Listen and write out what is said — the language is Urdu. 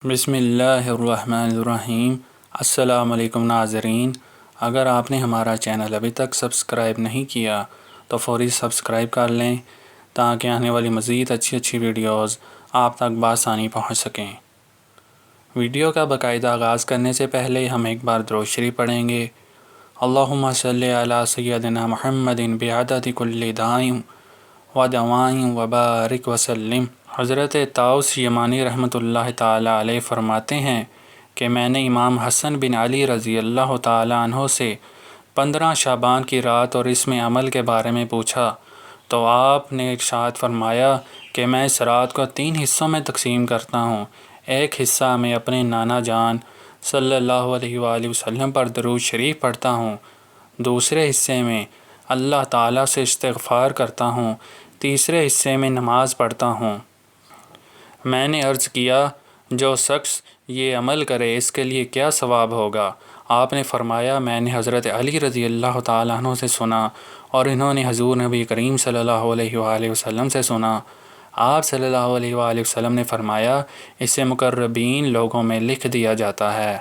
بسم اللہ الرحمن الرحیم۔ السلام علیکم ناظرین، اگر آپ نے ہمارا چینل ابھی تک سبسکرائب نہیں کیا تو فوری سبسکرائب کر لیں تاکہ آنے والی مزید اچھی ویڈیوز آپ تک بآسانی پہنچ سکیں۔ ویڈیو کا باقاعدہ آغاز کرنے سے پہلے ہم ایک بار درود شریف پڑھیں گے۔ اللہم صلی علی سیدنا محمد بعدد کل دائم و دوائم وبارک وسلم۔ حضرت طاؤس یمانی رحمۃ اللہ تعالیٰ علیہ فرماتے ہیں کہ میں نے امام حسن بن علی رضی اللہ تعالیٰ عنہ سے 15 شعبان کی رات اور اس میں عمل کے بارے میں پوچھا تو آپ نے ارشاد فرمایا کہ میں اس رات کو 3 حصوں میں تقسیم کرتا ہوں۔ ایک حصہ میں اپنے نانا جان صلی اللہ علیہ وآلہ وسلم پر درود شریف پڑھتا ہوں، دوسرے حصے میں اللہ تعالیٰ سے استغفار کرتا ہوں، تیسرے حصے میں نماز پڑھتا ہوں۔ میں نے عرض کیا جو شخص یہ عمل کرے اس کے لیے کیا ثواب ہوگا؟ آپ نے فرمایا میں نے حضرت علی رضی اللہ تعالیٰ عنہ سے سنا اور انہوں نے حضور نبی کریم صلی اللہ علیہ وآلہ وسلم سے سنا۔ آپ صلی اللہ علیہ وآلہ وسلم نے فرمایا اسے مقربین لوگوں میں لکھ دیا جاتا ہے۔